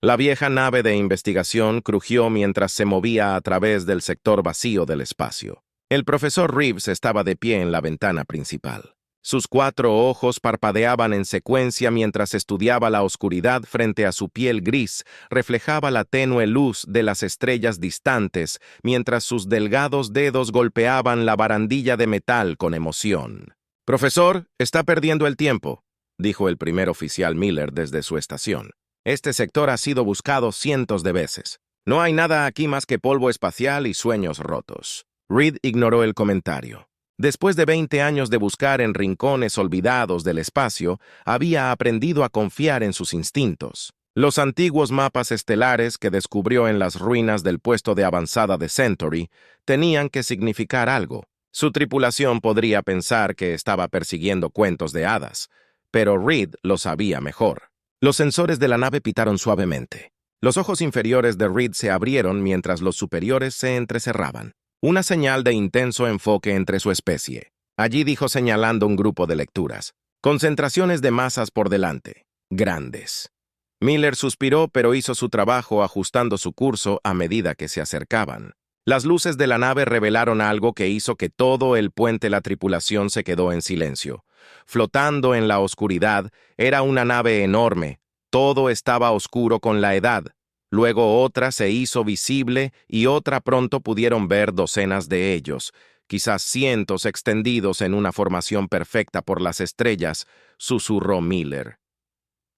La vieja nave de investigación crujió mientras se movía a través del sector vacío del espacio. El profesor Reeves estaba de pie en la ventana principal. Sus 4 ojos parpadeaban en secuencia mientras estudiaba la oscuridad frente a su piel gris, reflejaba la tenue luz de las estrellas distantes, mientras sus delgados dedos golpeaban la barandilla de metal con emoción. «Profesor, está perdiendo el tiempo», dijo el primer oficial Miller desde su estación. «Este sector ha sido buscado cientos de veces. No hay nada aquí más que polvo espacial y sueños rotos». Reed ignoró el comentario. Después de 20 años de buscar en rincones olvidados del espacio, había aprendido a confiar en sus instintos. Los antiguos mapas estelares que descubrió en las ruinas del puesto de avanzada de Centauri tenían que significar algo. Su tripulación podría pensar que estaba persiguiendo cuentos de hadas, pero Reed lo sabía mejor. Los sensores de la nave pitaron suavemente. Los ojos inferiores de Reed se abrieron mientras los superiores se entrecerraban. Una señal de intenso enfoque entre su especie. Allí dijo señalando un grupo de lecturas. Concentraciones de masas por delante. Grandes. Miller suspiró, pero hizo su trabajo ajustando su curso a medida que se acercaban. Las luces de la nave revelaron algo que hizo que todo el puente la tripulación se quedó en silencio. Flotando en la oscuridad, era una nave enorme. Todo estaba oscuro con la edad. Luego otra se hizo visible y otra pronto pudieron ver docenas de ellos, quizás cientos extendidos en una formación perfecta por las estrellas, susurró Miller.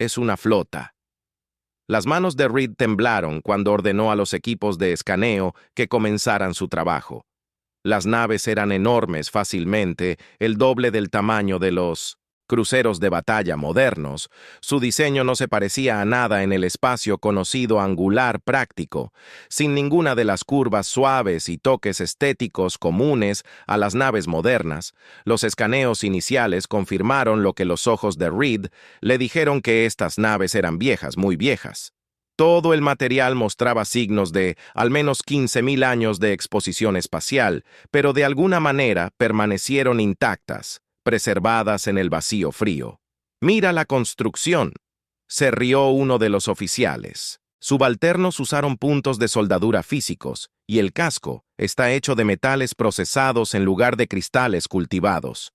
Es una flota. Las manos de Reed temblaron cuando ordenó a los equipos de escaneo que comenzaran su trabajo. Las naves eran enormes fácilmente, el doble del tamaño de los cruceros de batalla modernos. Su diseño no se parecía a nada en el espacio conocido angular práctico, sin ninguna de las curvas suaves y toques estéticos comunes a las naves modernas. Los escaneos iniciales confirmaron lo que los ojos de Reed le dijeron, que estas naves eran viejas, muy viejas. Todo el material mostraba signos de al menos 15.000 años de exposición espacial, pero de alguna manera permanecieron intactas, preservadas en el vacío frío. «Mira la construcción», se rió uno de los oficiales. Subalternos usaron puntos de soldadura físicos, y el casco está hecho de metales procesados en lugar de cristales cultivados.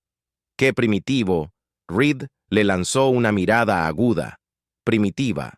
«¡Qué primitivo!», Reed le lanzó una mirada aguda. «Primitiva».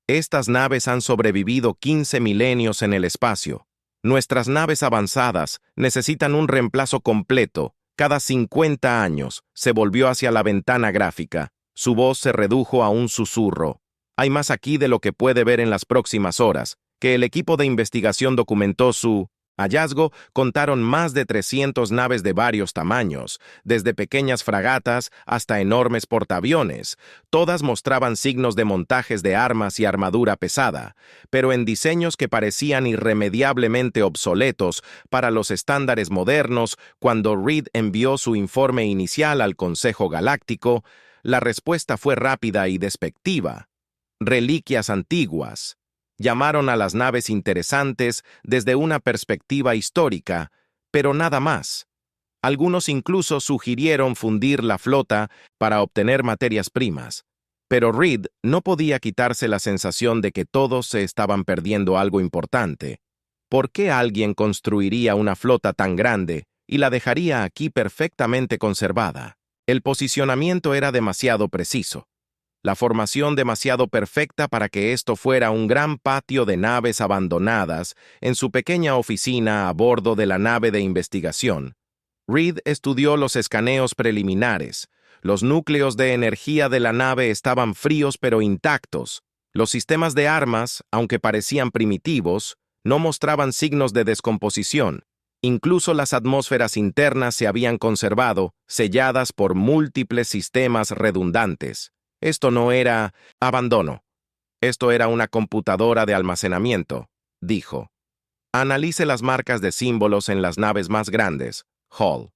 Estas naves han sobrevivido 15 milenios en el espacio. Nuestras naves avanzadas necesitan un reemplazo completo. Cada 50 años se volvió hacia la ventana gráfica. Su voz se redujo a un susurro. Hay más aquí de lo que puede ver en las próximas horas, que el equipo de investigación documentó su hallazgo. Contaron más de 300 naves de varios tamaños, desde pequeñas fragatas hasta enormes portaaviones. Todas mostraban signos de montajes de armas y armadura pesada, pero en diseños que parecían irremediablemente obsoletos para los estándares modernos. Cuando Reed envió su informe inicial al Consejo Galáctico, la respuesta fue rápida y despectiva. «Reliquias antiguas». Llamaron a las naves interesantes desde una perspectiva histórica, pero nada más. Algunos incluso sugirieron fundir la flota para obtener materias primas. Pero Reed no podía quitarse la sensación de que todos se estaban perdiendo algo importante. ¿Por qué alguien construiría una flota tan grande y la dejaría aquí perfectamente conservada? El posicionamiento era demasiado preciso. La formación demasiado perfecta para que esto fuera un gran patio de naves abandonadas en su pequeña oficina a bordo de la nave de investigación. Reed estudió los escaneos preliminares. Los núcleos de energía de la nave estaban fríos pero intactos. Los sistemas de armas, aunque parecían primitivos, no mostraban signos de descomposición. Incluso las atmósferas internas se habían conservado, selladas por múltiples sistemas redundantes. Esto no era abandono. Esto era una computadora de almacenamiento, dijo. Analice las marcas de símbolos en las naves más grandes, Hall.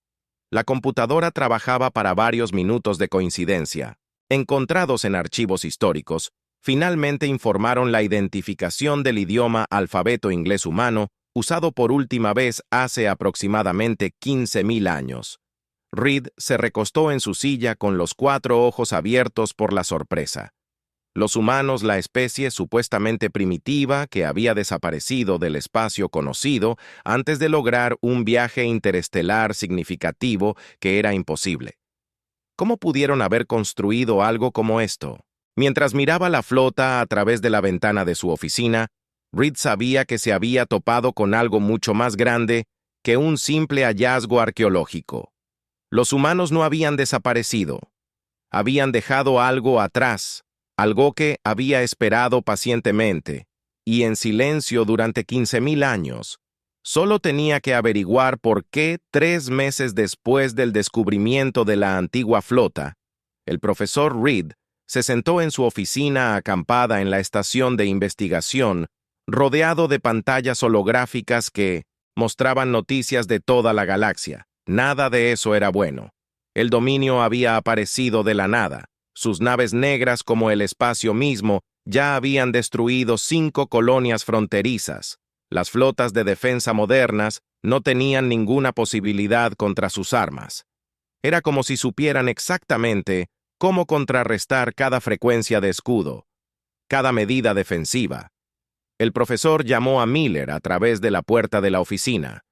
La computadora trabajaba para varios minutos de coincidencia. Encontrados en archivos históricos, finalmente informaron la identificación del idioma alfabeto inglés humano usado por última vez hace aproximadamente 15.000 años. Reed se recostó en su silla con los 4 ojos abiertos por la sorpresa. Los humanos, la especie supuestamente primitiva que había desaparecido del espacio conocido antes de lograr un viaje interestelar significativo que era imposible. ¿Cómo pudieron haber construido algo como esto? Mientras miraba la flota a través de la ventana de su oficina, Reed sabía que se había topado con algo mucho más grande que un simple hallazgo arqueológico. Los humanos no habían desaparecido. Habían dejado algo atrás, algo que había esperado pacientemente, y en silencio durante 15.000 años. Solo tenía que averiguar por qué 3 meses después del descubrimiento de la antigua flota, el profesor Reed se sentó en su oficina acampada en la estación de investigación, rodeado de pantallas holográficas que mostraban noticias de toda la galaxia. Nada de eso era bueno. El dominio había aparecido de la nada. Sus naves negras, como el espacio mismo, ya habían destruido 5 colonias fronterizas. Las flotas de defensa modernas no tenían ninguna posibilidad contra sus armas. Era como si supieran exactamente cómo contrarrestar cada frecuencia de escudo, cada medida defensiva. El profesor llamó a Miller a través de la puerta de la oficina.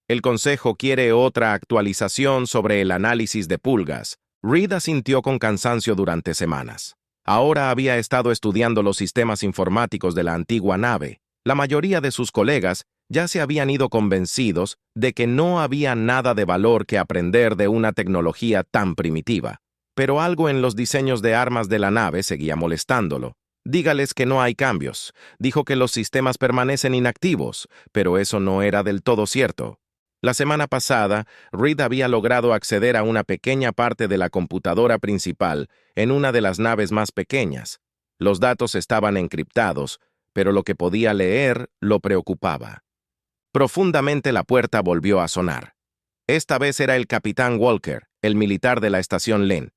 El consejo quiere otra actualización sobre el análisis de pulgas. Reed asintió con cansancio durante semanas. Ahora había estado estudiando los sistemas informáticos de la antigua nave. La mayoría de sus colegas ya se habían ido convencidos de que no había nada de valor que aprender de una tecnología tan primitiva. Pero algo en los diseños de armas de la nave seguía molestándolo. Dígales que no hay cambios. Dijo que los sistemas permanecen inactivos, pero eso no era del todo cierto. La semana pasada, Reed había logrado acceder a una pequeña parte de la computadora principal en una de las naves más pequeñas. Los datos estaban encriptados, pero lo que podía leer lo preocupaba. Profundamente la puerta volvió a sonar. Esta vez era el capitán Walker, el militar de la estación Lynn.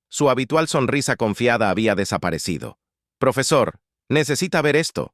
Su habitual sonrisa confiada había desaparecido. «Profesor, necesita ver esto».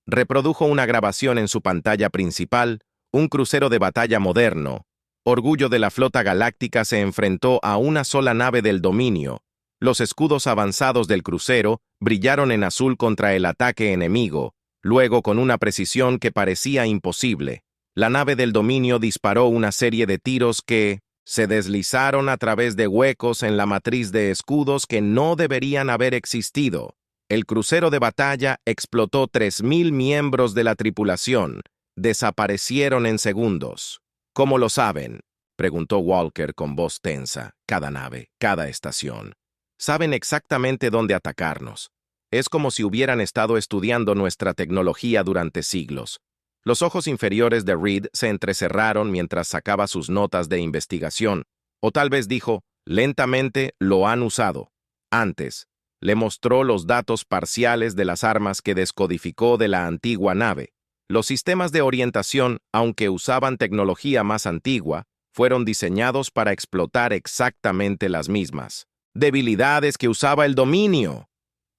Reprodujo una grabación en su pantalla principal. Un crucero de batalla moderno, orgullo de la flota galáctica, se enfrentó a una sola nave del dominio. Los escudos avanzados del crucero brillaron en azul contra el ataque enemigo. Luego, con una precisión que parecía imposible, la nave del dominio disparó una serie de tiros que se deslizaron a través de huecos en la matriz de escudos que no deberían haber existido. El crucero de batalla explotó. 3.000 miembros de la tripulación desaparecieron en segundos. ¿Cómo lo saben?, preguntó Walker con voz tensa. Cada nave, cada estación. Saben exactamente dónde atacarnos. Es como si hubieran estado estudiando nuestra tecnología durante siglos. Los ojos inferiores de Reed se entrecerraron mientras sacaba sus notas de investigación. O tal vez dijo, lentamente lo han usado. Antes, le mostró los datos parciales de las armas que descodificó de la antigua nave. Los sistemas de orientación, aunque usaban tecnología más antigua, fueron diseñados para explotar exactamente las mismas debilidades que usaba el dominio.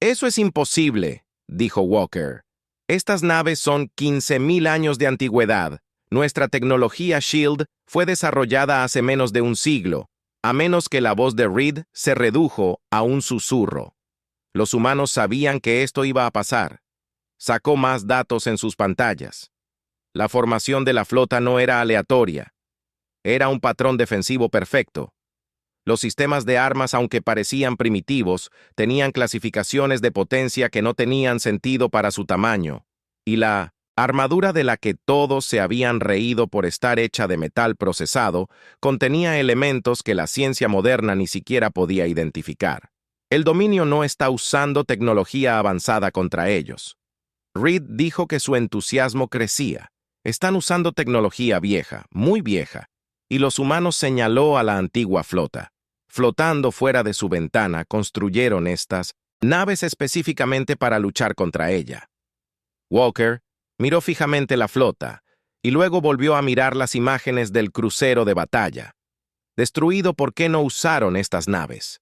«Eso es imposible», dijo Walker. «Estas naves son 15.000 años de antigüedad. Nuestra tecnología SHIELD fue desarrollada hace menos de un siglo, a menos que la voz de Reed se redujo a un susurro. Los humanos sabían que esto iba a pasar. Sacó más datos en sus pantallas. La formación de la flota no era aleatoria. Era un patrón defensivo perfecto. Los sistemas de armas, aunque parecían primitivos, tenían clasificaciones de potencia que no tenían sentido para su tamaño. Y la armadura, de la que todos se habían reído por estar hecha de metal procesado, contenía elementos que la ciencia moderna ni siquiera podía identificar. El dominio no está usando tecnología avanzada contra ellos. Reed dijo que su entusiasmo crecía. Están usando tecnología vieja, muy vieja, y los humanos señaló a la antigua flota. Flotando fuera de su ventana, construyeron estas naves específicamente para luchar contra ella. Walker miró fijamente la flota y luego volvió a mirar las imágenes del crucero de batalla. Destruido, ¿por qué no usaron estas naves?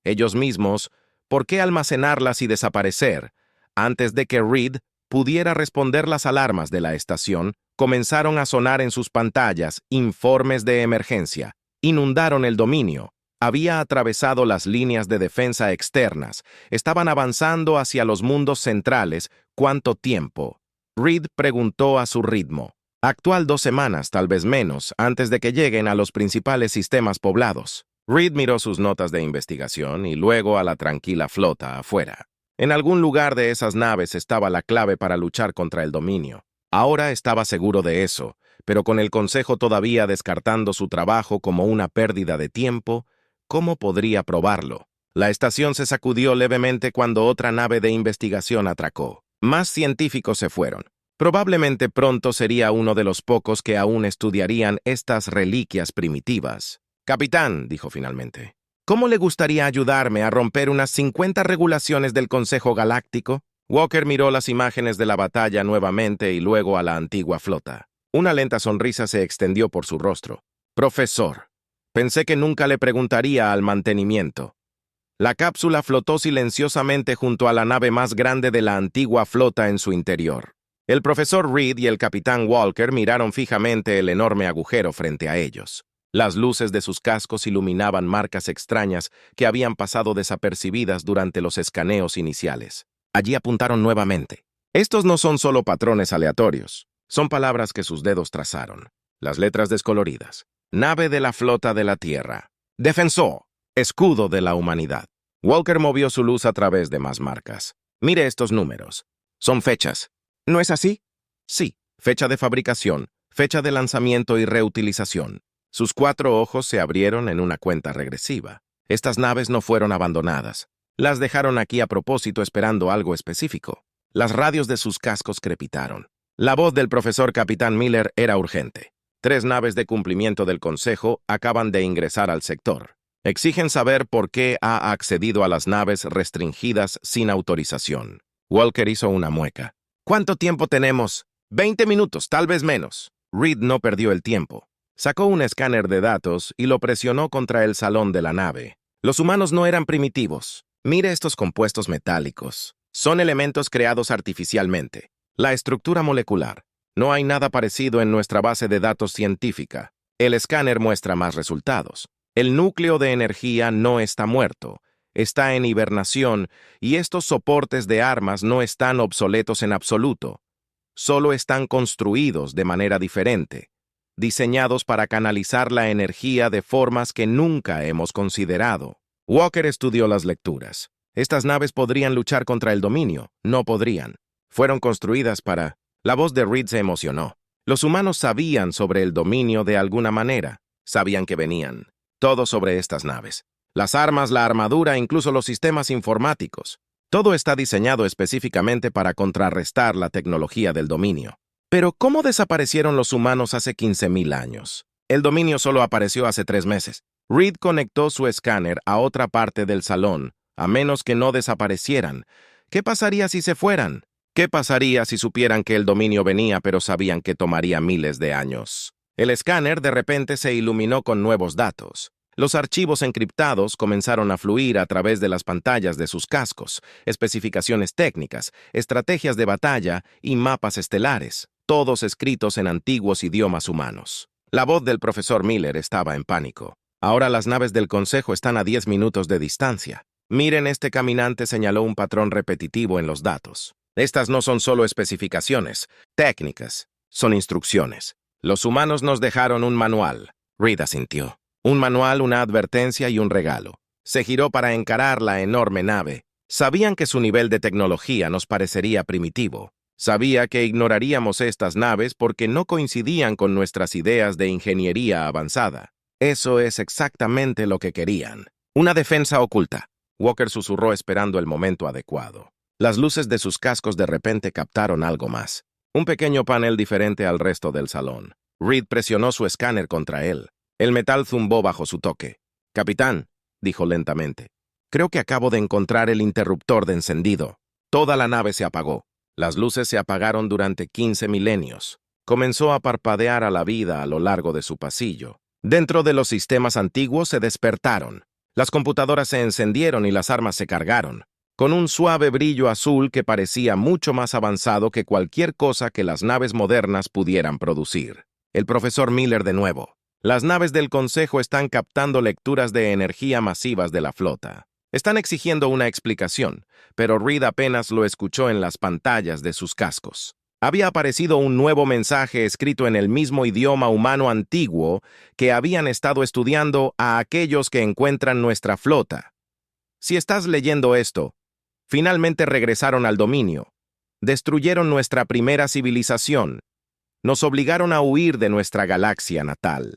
Ellos mismos, ¿por qué almacenarlas y desaparecer? Antes de que Reed pudiera responder, las alarmas de la estación comenzaron a sonar en sus pantallas. Informes de emergencia. Inundaron el dominio. había atravesado las líneas de defensa externas. Estaban avanzando hacia los mundos centrales. ¿Cuánto tiempo? Reed preguntó a su ritmo. Actual 2 semanas, tal vez menos, antes de que lleguen a los principales sistemas poblados. Reed miró sus notas de investigación y luego a la tranquila flota afuera. En algún lugar de esas naves estaba la clave para luchar contra el dominio. Ahora estaba seguro de eso, pero con el Consejo todavía descartando su trabajo como una pérdida de tiempo, ¿cómo podría probarlo? La estación se sacudió levemente cuando otra nave de investigación atracó. Más científicos se fueron. Probablemente pronto sería uno de los pocos que aún estudiarían estas reliquias primitivas. «Capitán», dijo finalmente, «¿cómo le gustaría ayudarme a romper unas 50 regulaciones del Consejo Galáctico?» Walker miró las imágenes de la batalla nuevamente y luego a la antigua flota. Una lenta sonrisa se extendió por su rostro. «Profesor, pensé que nunca le preguntaría al mantenimiento». La cápsula flotó silenciosamente junto a la nave más grande de la antigua flota en su interior. El profesor Reed y el capitán Walker miraron fijamente el enorme agujero frente a ellos. Las luces de sus cascos iluminaban marcas extrañas que habían pasado desapercibidas durante los escaneos iniciales. Allí apuntaron nuevamente. Estos no son solo patrones aleatorios. Son palabras que sus dedos trazaron. Las letras descoloridas. Nave de la flota de la Tierra. Defensor. Escudo de la humanidad. Walker movió su luz a través de más marcas. Mire estos números. Son fechas. ¿No es así? Sí. Fecha de fabricación, fecha de lanzamiento y reutilización. Sus 4 ojos se abrieron en una cuenta regresiva. Estas naves no fueron abandonadas. Las dejaron aquí a propósito esperando algo específico. Las radios de sus cascos crepitaron. La voz del profesor Capitán Miller era urgente. 3 naves de cumplimiento del Consejo acaban de ingresar al sector. Exigen saber por qué ha accedido a las naves restringidas sin autorización. Walker hizo una mueca. ¿Cuánto tiempo tenemos? 20 minutos, tal vez menos. Reed no perdió el tiempo. Sacó un escáner de datos y lo presionó contra el salón de la nave. Los humanos no eran primitivos. Mire estos compuestos metálicos. Son elementos creados artificialmente. La estructura molecular. No hay nada parecido en nuestra base de datos científica. El escáner muestra más resultados. El núcleo de energía no está muerto. Está en hibernación y estos soportes de armas no están obsoletos en absoluto. Solo están construidos de manera diferente, diseñados para canalizar la energía de formas que nunca hemos considerado. Walker estudió las lecturas. Estas naves podrían luchar contra el dominio. No podrían. Fueron construidas para... La voz de Reed se emocionó. Los humanos sabían sobre el dominio de alguna manera. Sabían que venían. Todo sobre estas naves. Las armas, la armadura, incluso los sistemas informáticos. Todo está diseñado específicamente para contrarrestar la tecnología del dominio. Pero, ¿cómo desaparecieron los humanos hace 15.000 años? El dominio solo apareció hace 3 meses. Reed conectó su escáner a otra parte del salón, a menos que no desaparecieran. ¿Qué pasaría si se fueran? ¿Qué pasaría si supieran que el dominio venía pero sabían que tomaría miles de años? El escáner de repente se iluminó con nuevos datos. Los archivos encriptados comenzaron a fluir a través de las pantallas de sus cascos, especificaciones técnicas, estrategias de batalla y mapas estelares, todos escritos en antiguos idiomas humanos. La voz del profesor Miller estaba en pánico. Ahora las naves del Consejo están a 10 minutos de distancia. Miren, este caminante señaló un patrón repetitivo en los datos. Estas no son solo especificaciones técnicas, son instrucciones. Los humanos nos dejaron un manual. Reed asintió. Un manual, una advertencia y un regalo. Se giró para encarar la enorme nave. Sabían que su nivel de tecnología nos parecería primitivo. Sabía que ignoraríamos estas naves porque no coincidían con nuestras ideas de ingeniería avanzada. Eso es exactamente lo que querían. Una defensa oculta. Walker susurró esperando el momento adecuado. Las luces de sus cascos de repente captaron algo más. Un pequeño panel diferente al resto del salón. Reed presionó su escáner contra él. El metal zumbó bajo su toque. «Capitán», dijo lentamente, «creo que acabo de encontrar el interruptor de encendido». Toda la nave se apagó. Las luces se apagaron durante 15 milenios. Comenzó a parpadear a la vida a lo largo de su pasillo. Dentro de los sistemas antiguos se despertaron. Las computadoras se encendieron y las armas se cargaron, con un suave brillo azul que parecía mucho más avanzado que cualquier cosa que las naves modernas pudieran producir. El profesor Miller de nuevo. Las naves del Consejo están captando lecturas de energía masivas de la flota. Están exigiendo una explicación, pero Reed apenas lo escuchó en las pantallas de sus cascos. Había aparecido un nuevo mensaje escrito en el mismo idioma humano antiguo que habían estado estudiando a aquellos que encuentran nuestra flota. Si estás leyendo esto, finalmente regresaron al dominio. Destruyeron nuestra primera civilización. Nos obligaron a huir de nuestra galaxia natal.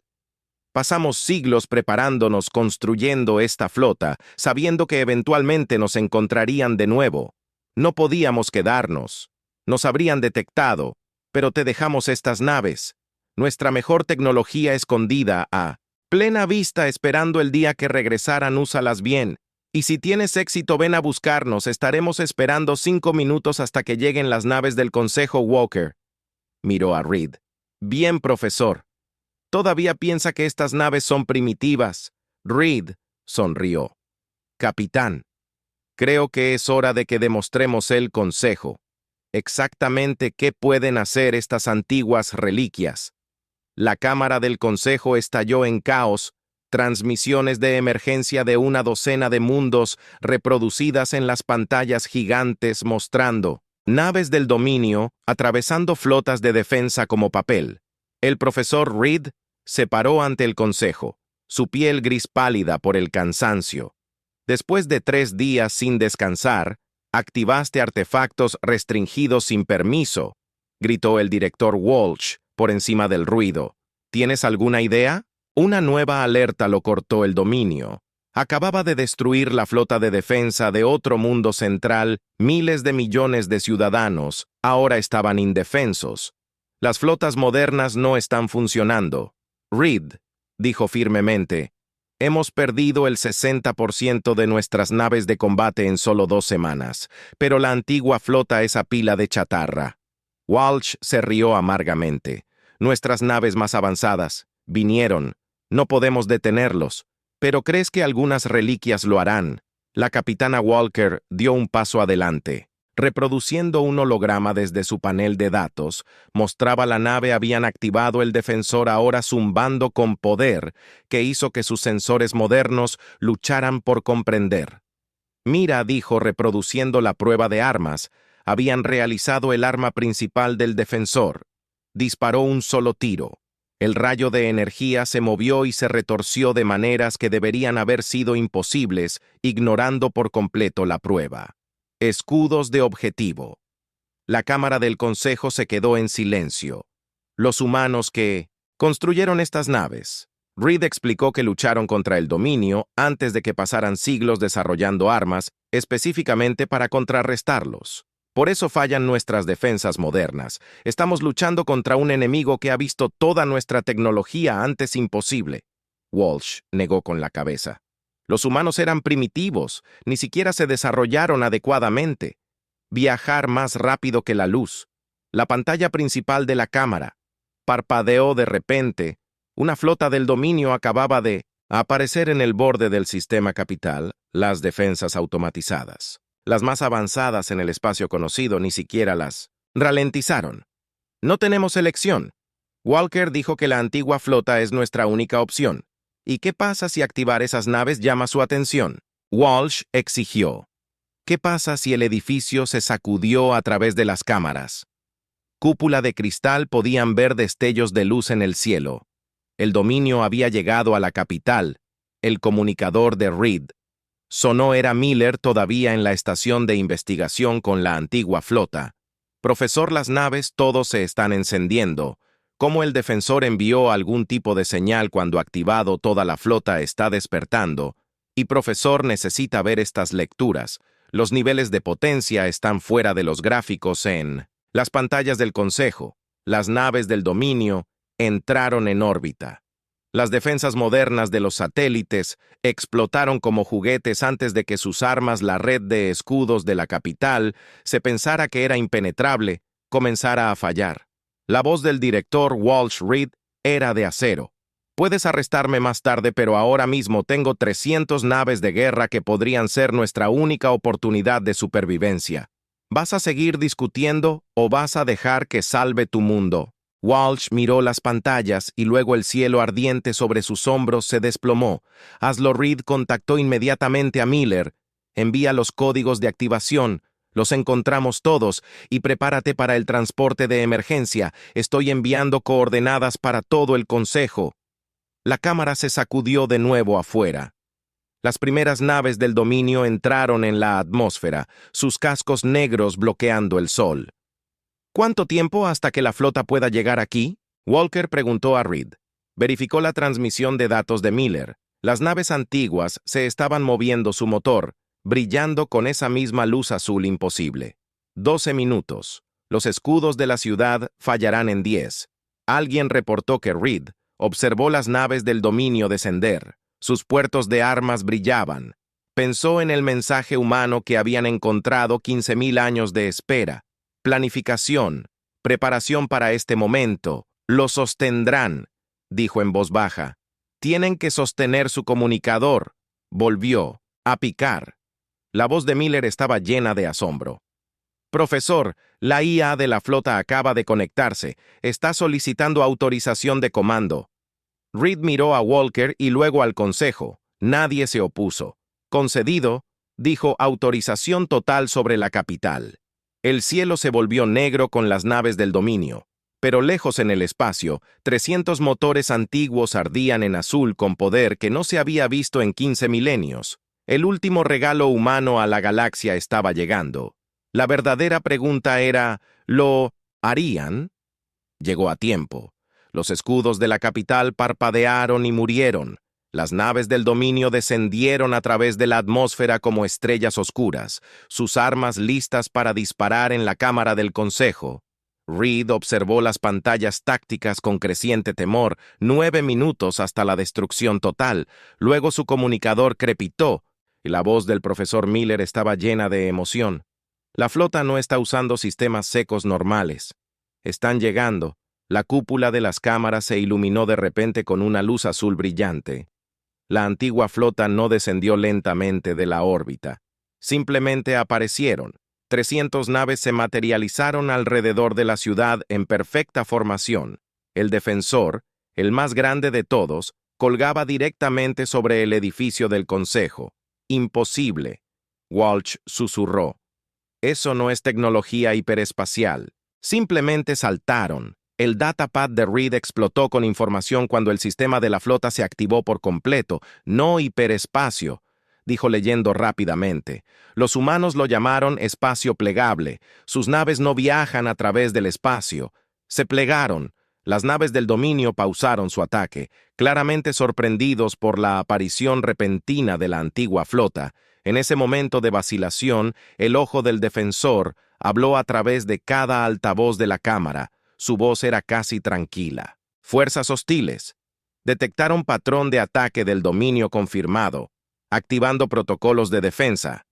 Pasamos siglos preparándonos, construyendo esta flota, sabiendo que eventualmente nos encontrarían de nuevo. No podíamos quedarnos. Nos habrían detectado, pero te dejamos estas naves, nuestra mejor tecnología escondida a plena vista esperando el día que regresaran, úsalas bien. Y si tienes éxito, ven a buscarnos, estaremos esperando 5 minutos hasta que lleguen las naves del Consejo Walker. Miró a Reed. Bien, profesor. Todavía piensa que estas naves son primitivas. Reed sonrió. Capitán, creo que es hora de que demostremos el Consejo exactamente qué pueden hacer estas antiguas reliquias. La cámara del Consejo estalló en caos, transmisiones de emergencia de una docena de mundos reproducidas en las pantallas gigantes mostrando naves del dominio atravesando flotas de defensa como papel. El profesor Reed se paró ante el Consejo, su piel gris pálida por el cansancio. Después de 3 días sin descansar, activaste artefactos restringidos sin permiso, gritó el director Walsh por encima del ruido. ¿Tienes alguna idea? Una nueva alerta lo cortó el dominio. Acababa de destruir la flota de defensa de otro mundo central. Miles de millones de ciudadanos ahora estaban indefensos. Las flotas modernas no están funcionando. Reed, dijo firmemente, hemos perdido el 60% de nuestras naves de combate en solo 2 semanas, pero la antigua flota es a pila de chatarra. Walsh se rió amargamente. Nuestras naves más avanzadas vinieron. No podemos detenerlos. ¿Pero crees que algunas reliquias lo harán? La capitana Walker dio un paso adelante. Reproduciendo un holograma desde su panel de datos, mostraba la nave habían activado el defensor ahora zumbando con poder, que hizo que sus sensores modernos lucharan por comprender. Mira, dijo reproduciendo la prueba de armas, habían realizado el arma principal del defensor. Disparó un solo tiro. El rayo de energía se movió y se retorció de maneras que deberían haber sido imposibles, ignorando por completo la prueba. Escudos de objetivo. La Cámara del Consejo se quedó en silencio. Los humanos que construyeron estas naves. Reed explicó que lucharon contra el dominio antes de que pasaran siglos desarrollando armas, específicamente para contrarrestarlos. Por eso fallan nuestras defensas modernas. Estamos luchando contra un enemigo que ha visto toda nuestra tecnología antes imposible. Walsh negó con la cabeza. Los humanos eran primitivos, ni siquiera se desarrollaron adecuadamente. Viajar más rápido que la luz. La pantalla principal de la cámara parpadeó de repente. Una flota del dominio acababa de aparecer en el borde del sistema capital, las defensas automatizadas. Las más avanzadas en el espacio conocido ni siquiera las ralentizaron. No tenemos elección. Walker dijo que la antigua flota es nuestra única opción. ¿Y qué pasa si activar esas naves llama su atención? Walsh exigió. ¿Qué pasa si el edificio se sacudió a través de las cámaras? Cúpula de cristal podían ver destellos de luz en el cielo. El dominio había llegado a la capital. El comunicador de Reed. Sonó era Miller todavía en la estación de investigación con la antigua flota. Profesor, las naves todos se están encendiendo. ¿Cómo el defensor envió algún tipo de señal cuando activado toda la flota está despertando? Y profesor necesita ver estas lecturas. Los niveles de potencia están fuera de los gráficos en las pantallas del Consejo. Las naves del dominio entraron en órbita. Las defensas modernas de los satélites explotaron como juguetes antes de que sus armas, la red de escudos de la capital, se pensara que era impenetrable, comenzara a fallar. La voz del director Walsh Reed era de acero. Puedes arrestarme más tarde, pero ahora mismo tengo 300 naves de guerra que podrían ser nuestra única oportunidad de supervivencia. ¿Vas a seguir discutiendo o vas a dejar que salve tu mundo? Walsh miró las pantallas y luego el cielo ardiente sobre sus hombros se desplomó. Aslo Reed contactó inmediatamente a Miller. Envía los códigos de activación. Los encontramos todos y prepárate para el transporte de emergencia. Estoy enviando coordenadas para todo el consejo. La cámara se sacudió de nuevo afuera. Las primeras naves del dominio entraron en la atmósfera, sus cascos negros bloqueando el sol. ¿Cuánto tiempo hasta que la flota pueda llegar aquí? Walker preguntó a Reed. Verificó la transmisión de datos de Miller. Las naves antiguas se estaban moviendo su motor, brillando con esa misma luz azul imposible. 12 minutos. Los escudos de la ciudad fallarán en 10. Alguien reportó que Reed observó las naves del dominio descender. Sus puertos de armas brillaban. Pensó en el mensaje humano que habían encontrado 15.000 años de espera. Planificación, preparación para este momento. Lo sostendrán, dijo en voz baja. Tienen que sostener su comunicador. Volvió a picar. La voz de Miller estaba llena de asombro. Profesor, la IA de la flota acaba de conectarse. Está solicitando autorización de comando. Reed miró a Walker y luego al consejo. Nadie se opuso. Concedido, dijo autorización total sobre la capital. El cielo se volvió negro con las naves del dominio, pero lejos en el espacio, 300 motores antiguos ardían en azul con poder que no se había visto en 15 milenios. El último regalo humano a la galaxia estaba llegando. La verdadera pregunta era, ¿lo harían? Llegó a tiempo. Los escudos de la capital parpadearon y murieron. Las naves del dominio descendieron a través de la atmósfera como estrellas oscuras, sus armas listas para disparar en la cámara del consejo. Reed observó las pantallas tácticas con creciente temor, 9 minutos hasta la destrucción total. Luego su comunicador crepitó, y la voz del profesor Miller estaba llena de emoción. La flota no está usando sistemas secos normales. Están llegando. La cúpula de las cámaras se iluminó de repente con una luz azul brillante. La antigua flota no descendió lentamente de la órbita. Simplemente aparecieron. 300 naves se materializaron alrededor de la ciudad en perfecta formación. El defensor, el más grande de todos, colgaba directamente sobre el edificio del consejo. Imposible. Walsh susurró. Eso no es tecnología hiperespacial. Simplemente saltaron. El datapad de Reed explotó con información cuando el sistema de la flota se activó por completo. No hiperespacio, dijo leyendo rápidamente. Los humanos lo llamaron espacio plegable. Sus naves no viajan a través del espacio. Se plegaron. Las naves del dominio pausaron su ataque, claramente sorprendidos por la aparición repentina de la antigua flota. En ese momento de vacilación, el ojo del defensor habló a través de cada altavoz de la cámara. Su voz era casi tranquila. Fuerzas hostiles. Detectaron patrón de ataque del dominio confirmado, activando protocolos de defensa.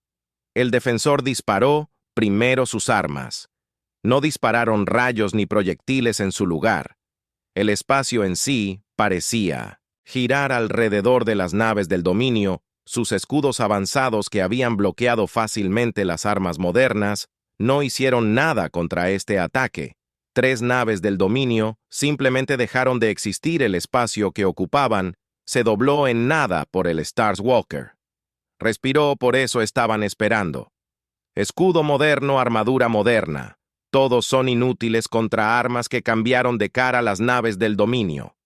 El defensor disparó primero sus armas. No dispararon rayos ni proyectiles en su lugar. El espacio en sí parecía girar alrededor de las naves del dominio. Sus escudos avanzados que habían bloqueado fácilmente las armas modernas no hicieron nada contra este ataque. 3 naves del dominio simplemente dejaron de existir. El espacio que ocupaban se dobló en nada por el Starswalker. Respiró, por eso estaban esperando. Escudo moderno, armadura moderna. Todos son inútiles contra armas que cambiaron de cara a las naves del dominio.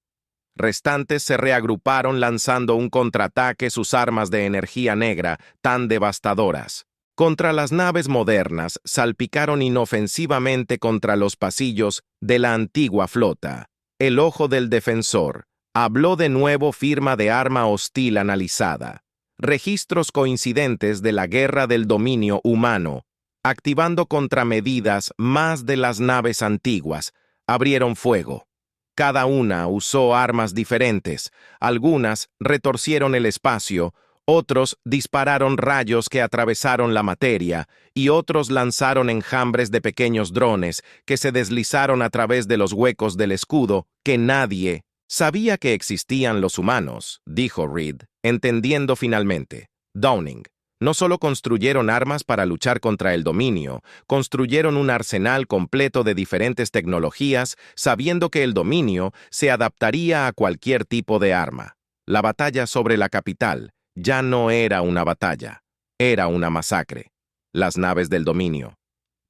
Restantes se reagruparon lanzando un contraataque sus armas de energía negra tan devastadoras. Contra las naves modernas salpicaron inofensivamente contra los pasillos de la antigua flota. El ojo del defensor habló de nuevo firma de arma hostil analizada. Registros coincidentes de la guerra del dominio humano, activando contramedidas más de las naves antiguas, abrieron fuego. Cada una usó armas diferentes, algunas retorcieron el espacio, otros dispararon rayos que atravesaron la materia y otros lanzaron enjambres de pequeños drones que se deslizaron a través de los huecos del escudo que nadie sabía que existían los humanos, dijo Reed, entendiendo finalmente. Downing, No solo construyeron armas para luchar contra el dominio, construyeron un arsenal completo de diferentes tecnologías, sabiendo que el dominio se adaptaría a cualquier tipo de arma. La batalla sobre la capital ya no era una batalla, era una masacre. Las naves del dominio.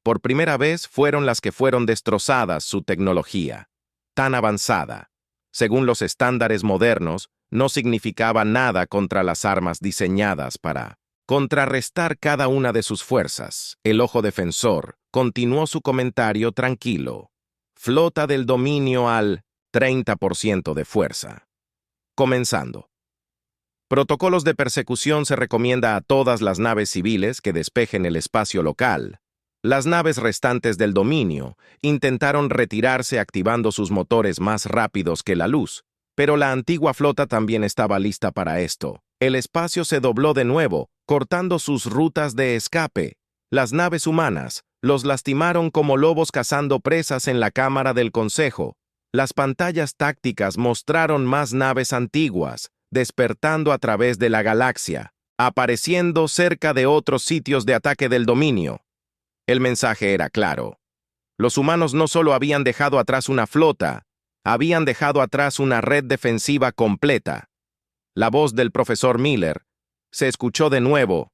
Por primera vez fueron las que fueron destrozadas su tecnología, tan avanzada. Según los estándares modernos, no significaba nada contra las armas diseñadas para contrarrestar cada una de sus fuerzas. El ojo defensor continuó su comentario tranquilo. Flota del dominio al 30% de fuerza. Comenzando. Protocolos de persecución se recomienda a todas las naves civiles que despejen el espacio local. Las naves restantes del dominio intentaron retirarse activando sus motores más rápidos que la luz, pero la antigua flota también estaba lista para esto. El espacio se dobló de nuevo, cortando sus rutas de escape. Las naves humanas los lastimaron como lobos cazando presas en la Cámara del Consejo. Las pantallas tácticas mostraron más naves antiguas, despertando a través de la galaxia, apareciendo cerca de otros sitios de ataque del dominio. El mensaje era claro. Los humanos no solo habían dejado atrás una flota, habían dejado atrás una red defensiva completa. La voz del profesor Miller se escuchó de nuevo.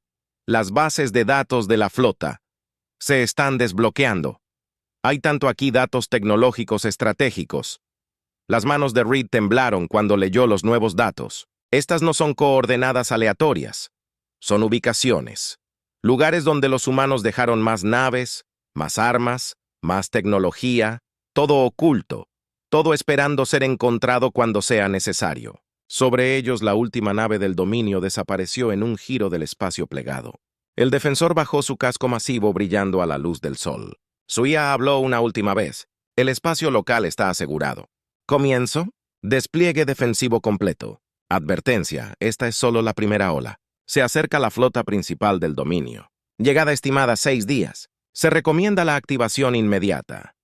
Las bases de datos de la flota se están desbloqueando. Hay tanto aquí datos tecnológicos estratégicos. Las manos de Reed temblaron cuando leyó los nuevos datos. Estas no son coordenadas aleatorias. Son ubicaciones. Lugares donde los humanos dejaron más naves, más armas, más tecnología, todo oculto, todo esperando ser encontrado cuando sea necesario. Sobre ellos, la última nave del dominio desapareció en un giro del espacio plegado. El defensor bajó su casco masivo brillando a la luz del sol. Su IA habló una última vez. El espacio local está asegurado. Comienzo. Despliegue defensivo completo. Advertencia, esta es solo la primera ola. Se acerca la flota principal del dominio. Llegada estimada 6 días. Se recomienda la activación inmediata.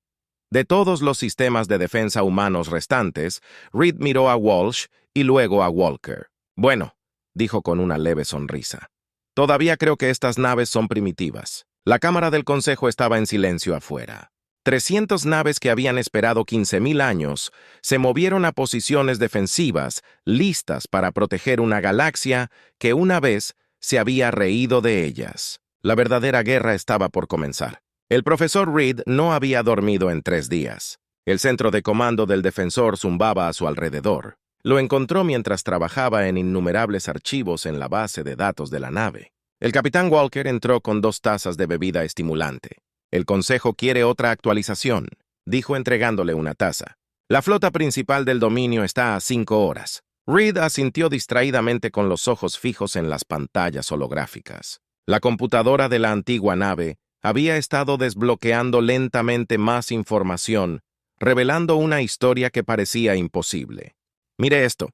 De todos los sistemas de defensa humanos restantes, Reed miró a Walsh y luego a Walker. Bueno, dijo con una leve sonrisa. Todavía creo que estas naves son primitivas. La Cámara del Consejo estaba en silencio afuera. 300 naves que habían esperado 15.000 años se movieron a posiciones defensivas, listas para proteger una galaxia que una vez se había reído de ellas. La verdadera guerra estaba por comenzar. El profesor Reed no había dormido en 3 días. El centro de comando del defensor zumbaba a su alrededor. Lo encontró mientras trabajaba en innumerables archivos en la base de datos de la nave. El capitán Walker entró con 2 tazas de bebida estimulante. El Consejo quiere otra actualización, dijo entregándole una taza. La flota principal del dominio está a 5 horas. Reed asintió distraídamente con los ojos fijos en las pantallas holográficas. La computadora de la antigua nave había estado desbloqueando lentamente más información, revelando una historia que parecía imposible. Mire esto,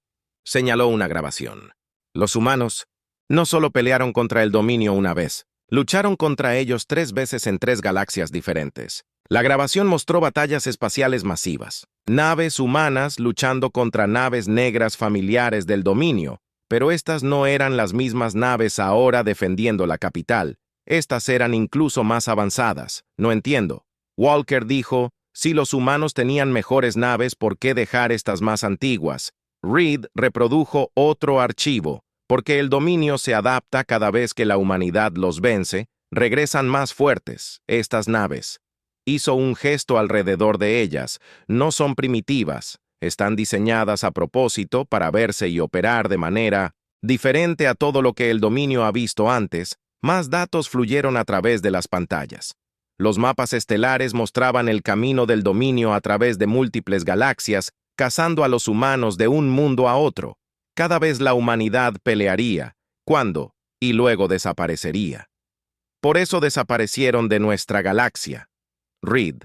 señaló una grabación. Los humanos no solo pelearon contra el dominio una vez, lucharon contra ellos 3 veces en 3 galaxias diferentes. La grabación mostró batallas espaciales masivas, naves humanas luchando contra naves negras familiares del dominio, pero estas no eran las mismas naves ahora defendiendo la capital. Estas eran incluso más avanzadas. No entiendo. Walker dijo, si los humanos tenían mejores naves, ¿por qué dejar estas más antiguas? Reed reprodujo otro archivo. Porque el dominio se adapta cada vez que la humanidad los vence, regresan más fuertes, estas naves. Hizo un gesto alrededor de ellas. No son primitivas, están diseñadas a propósito para verse y operar de manera diferente a todo lo que el dominio ha visto antes. Más datos fluyeron a través de las pantallas. Los mapas estelares mostraban el camino del dominio a través de múltiples galaxias, cazando a los humanos de un mundo a otro. Cada vez la humanidad pelearía, cuando, y luego desaparecería. Por eso desaparecieron de nuestra galaxia. Reed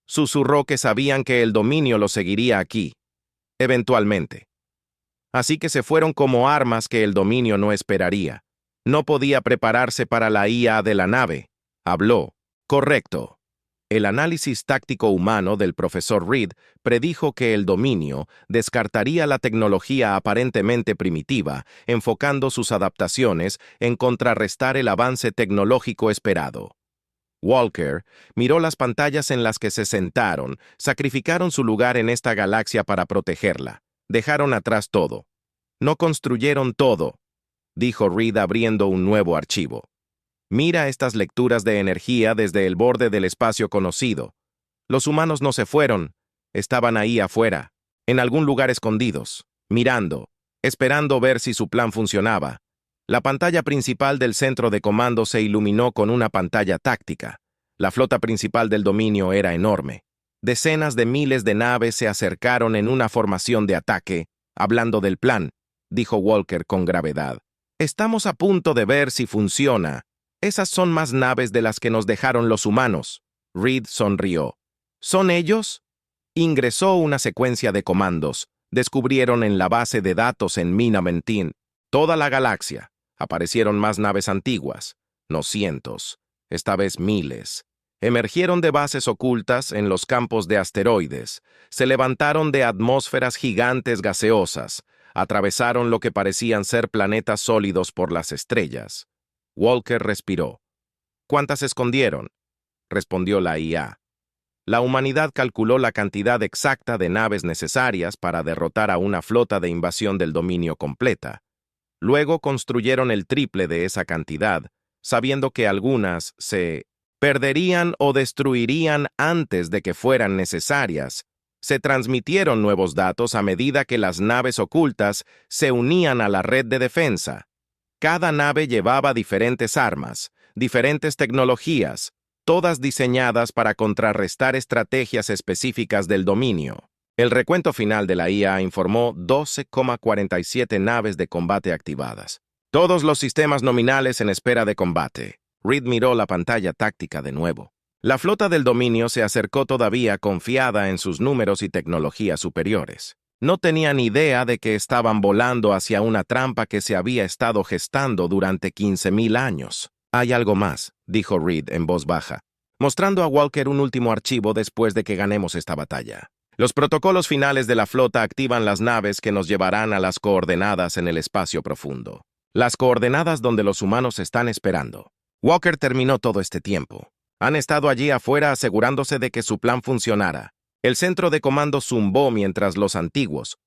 susurró que sabían que el dominio lo seguiría aquí, eventualmente. Así que se fueron como armas que el dominio no esperaría. No podía prepararse para la IA de la nave. Habló. Correcto. El análisis táctico humano del profesor Reed predijo que el dominio descartaría la tecnología aparentemente primitiva, enfocando sus adaptaciones en contrarrestar el avance tecnológico esperado. Walker miró las pantallas en las que se sentaron, sacrificaron su lugar en esta galaxia para protegerla, dejaron atrás todo. No construyeron todo, dijo Reed abriendo un nuevo archivo. Mira estas lecturas de energía desde el borde del espacio conocido. Los humanos no se fueron, estaban ahí afuera, en algún lugar escondidos, mirando, esperando ver si su plan funcionaba. La pantalla principal del centro de comando se iluminó con una pantalla táctica. La flota principal del dominio era enorme. Decenas de miles de naves se acercaron en una formación de ataque, hablando del plan, dijo Walker con gravedad. Estamos a punto de ver si funciona. Esas son más naves de las que nos dejaron los humanos. Reed sonrió. ¿Son ellos? Ingresó una secuencia de comandos. Descubrieron en la base de datos en Minamentin toda la galaxia. Aparecieron más naves antiguas. No cientos, esta vez miles. Emergieron de bases ocultas en los campos de asteroides. Se levantaron de atmósferas gigantes gaseosas. Atravesaron lo que parecían ser planetas sólidos por las estrellas. Walker respiró. ¿Cuántas escondieron?, respondió la IA. La humanidad calculó la cantidad exacta de naves necesarias para derrotar a una flota de invasión del dominio completa. Luego construyeron el triple de esa cantidad, sabiendo que algunas se perderían o destruirían antes de que fueran necesarias. Se transmitieron nuevos datos a medida que las naves ocultas se unían a la red de defensa. Cada nave llevaba diferentes armas, diferentes tecnologías, todas diseñadas para contrarrestar estrategias específicas del dominio. El recuento final de la IA informó 12,47 naves de combate activadas. Todos los sistemas nominales en espera de combate. Reed miró la pantalla táctica de nuevo. La flota del dominio se acercó todavía confiada en sus números y tecnologías superiores. No tenían idea de que estaban volando hacia una trampa que se había estado gestando durante 15.000 años. Hay algo más, dijo Reed en voz baja, mostrando a Walker un último archivo después de que ganemos esta batalla. Los protocolos finales de la flota activan las naves que nos llevarán a las coordenadas en el espacio profundo. Las coordenadas donde los humanos están esperando. Walker terminó todo este tiempo. Han estado allí afuera asegurándose de que su plan funcionara. El centro de comando zumbó mientras los antiguos.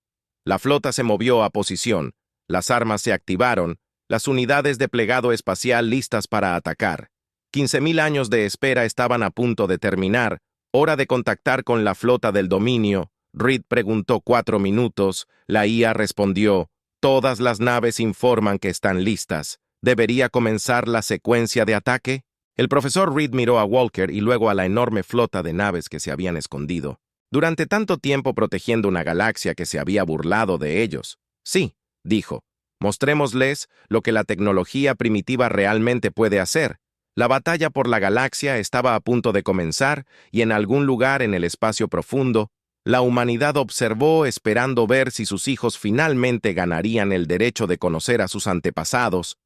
La flota se movió a posición, las armas se activaron, las unidades de plegado espacial listas para atacar. 15.000 años de espera estaban a punto de terminar. Hora de contactar con la flota del dominio. Reed preguntó 4 minutos. La IA respondió, todas las naves informan que están listas. ¿Debería comenzar la secuencia de ataque? El profesor Reed miró a Walker y luego a la enorme flota de naves que se habían escondido. Durante tanto tiempo protegiendo una galaxia que se había burlado de ellos. Sí, dijo, mostrémosles lo que la tecnología primitiva realmente puede hacer. La batalla por la galaxia estaba a punto de comenzar y en algún lugar en el espacio profundo, la humanidad observó esperando ver si sus hijos finalmente ganarían el derecho de conocer a sus antepasados.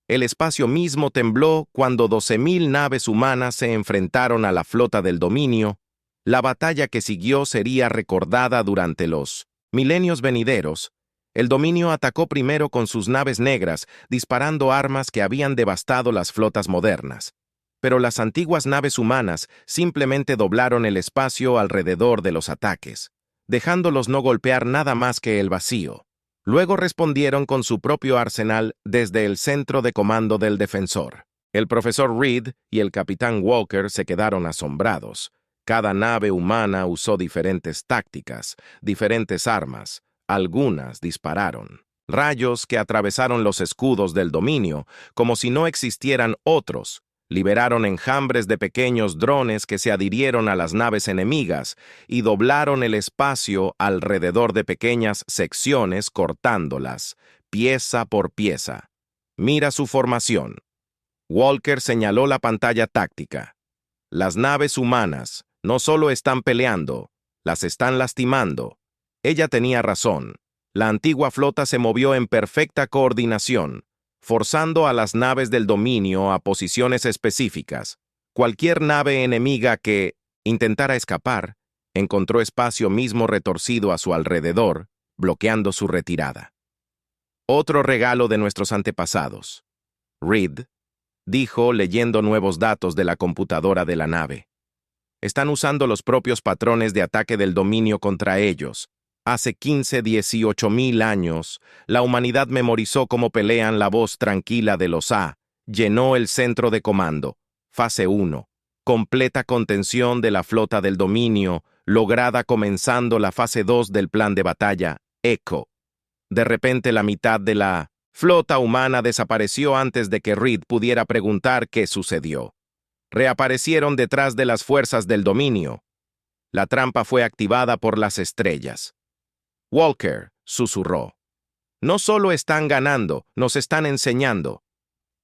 El espacio mismo tembló cuando 12.000 naves humanas se enfrentaron a la flota del dominio. La batalla que siguió sería recordada durante los milenios venideros. El dominio atacó primero con sus naves negras, disparando armas que habían devastado las flotas modernas. Pero las antiguas naves humanas simplemente doblaron el espacio alrededor de los ataques, dejándolos no golpear nada más que el vacío. Luego respondieron con su propio arsenal desde el centro de comando del defensor. El profesor Reed y el capitán Walker se quedaron asombrados. Cada nave humana usó diferentes tácticas, diferentes armas. Algunas dispararon. Rayos que atravesaron los escudos del dominio, como si no existieran otros. Liberaron enjambres de pequeños drones que se adhirieron a las naves enemigas y doblaron el espacio alrededor de pequeñas secciones cortándolas, pieza por pieza. Mira su formación. Walker señaló la pantalla táctica. Las naves humanas no solo están peleando, las están lastimando. Ella tenía razón. La antigua flota se movió en perfecta coordinación, forzando a las naves del dominio a posiciones específicas. Cualquier nave enemiga que intentara escapar, encontró espacio mismo retorcido a su alrededor, bloqueando su retirada. Otro regalo de nuestros antepasados. Reed dijo leyendo nuevos datos de la computadora de la nave. Están usando los propios patrones de ataque del dominio contra ellos. Hace 18.000 años, la humanidad memorizó cómo pelean. La voz tranquila de los A llenó el centro de comando. Fase 1. Completa contención de la flota del dominio, lograda comenzando la fase 2 del plan de batalla, Echo. De repente la mitad de la flota humana desapareció antes de que Reed pudiera preguntar qué sucedió. Reaparecieron detrás de las fuerzas del dominio. La trampa fue activada por las estrellas. Walker susurró. No solo están ganando, nos están enseñando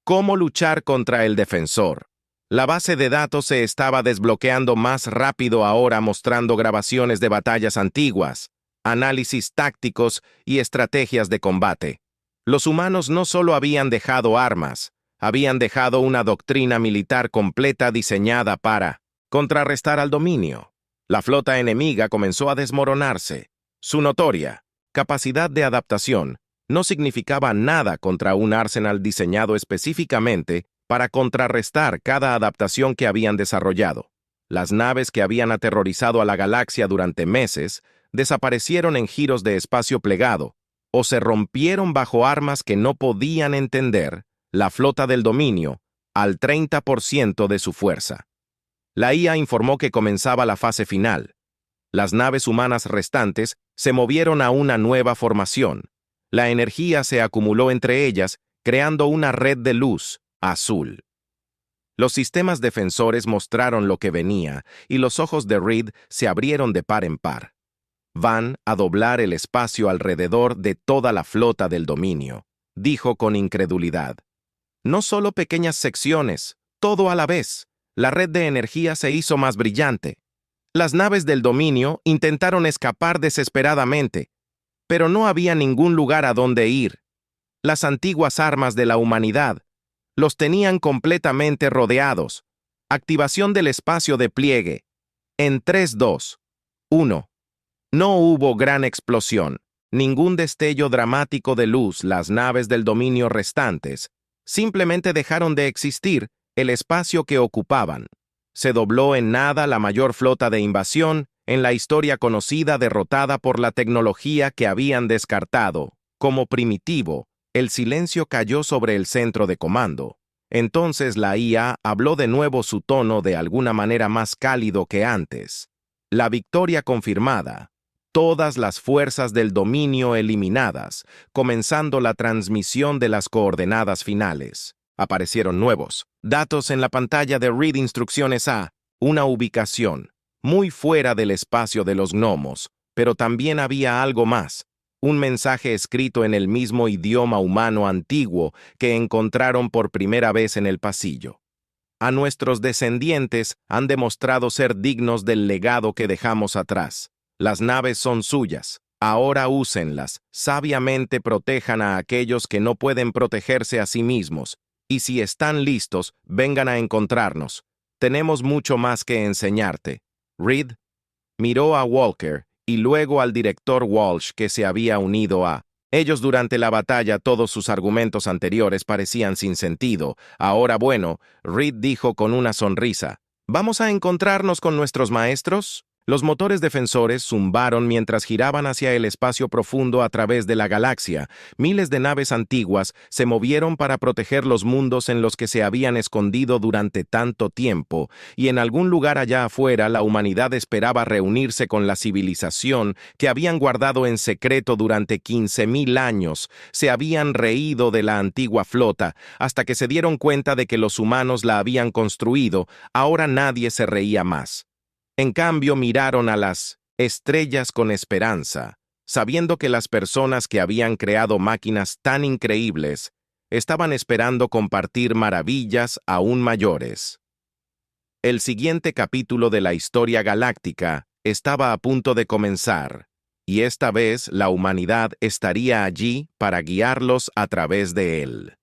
cómo luchar contra el defensor. La base de datos se estaba desbloqueando más rápido ahora, mostrando grabaciones de batallas antiguas, análisis tácticos y estrategias de combate. Los humanos no solo habían dejado armas, habían dejado una doctrina militar completa diseñada para contrarrestar al dominio. La flota enemiga comenzó a desmoronarse. Su notoria capacidad de adaptación no significaba nada contra un arsenal diseñado específicamente para contrarrestar cada adaptación que habían desarrollado. Las naves que habían aterrorizado a la galaxia durante meses desaparecieron en giros de espacio plegado o se rompieron bajo armas que no podían entender la flota del dominio al 30% de su fuerza. La IA informó que comenzaba la fase final. Las naves humanas restantes se movieron a una nueva formación. La energía se acumuló entre ellas, creando una red de luz azul. Los sistemas defensores mostraron lo que venía, y los ojos de Reed se abrieron de par en par. Van a doblar el espacio alrededor de toda la flota del dominio, dijo con incredulidad. No solo pequeñas secciones, todo a la vez. La red de energía se hizo más brillante. Las naves del dominio intentaron escapar desesperadamente, pero no había ningún lugar a donde ir. Las antiguas armas de la humanidad los tenían completamente rodeados. Activación del espacio de pliegue. En 3, 2, 1. No hubo gran explosión, ningún destello dramático de luz. Las naves del dominio restantes simplemente dejaron de existir el espacio que ocupaban. Se dobló en nada la mayor flota de invasión en la historia conocida, derrotada por la tecnología que habían descartado como primitivo. El silencio cayó sobre el centro de comando. Entonces la IA habló de nuevo, su tono de alguna manera más cálido que antes. La victoria confirmada. Todas las fuerzas del dominio eliminadas, comenzando la transmisión de las coordenadas finales. Aparecieron nuevos datos en la pantalla de Reed. Instrucciones a una ubicación muy fuera del espacio de los gnomos, pero también había algo más. Un mensaje escrito en el mismo idioma humano antiguo que encontraron por primera vez en el pasillo. A nuestros descendientes han demostrado ser dignos del legado que dejamos atrás. Las naves son suyas. Ahora úsenlas. Sabiamente protejan a aquellos que no pueden protegerse a sí mismos. Y si están listos, vengan a encontrarnos. Tenemos mucho más que enseñarte. Reed miró a Walker y luego al director Walsh, que se había unido a ellos durante la batalla. Todos sus argumentos anteriores parecían sin sentido. Ahora bueno, Reed dijo con una sonrisa, ¿vamos a encontrarnos con nuestros maestros? Los motores defensores zumbaron mientras giraban hacia el espacio profundo a través de la galaxia. Miles de naves antiguas se movieron para proteger los mundos en los que se habían escondido durante tanto tiempo, y en algún lugar allá afuera la humanidad esperaba reunirse con la civilización que habían guardado en secreto durante 15.000 años. Se habían reído de la antigua flota hasta que se dieron cuenta de que los humanos la habían construido. Ahora nadie se reía más. En cambio, miraron a las estrellas con esperanza, sabiendo que las personas que habían creado máquinas tan increíbles estaban esperando compartir maravillas aún mayores. El siguiente capítulo de la historia galáctica estaba a punto de comenzar, y esta vez la humanidad estaría allí para guiarlos a través de él.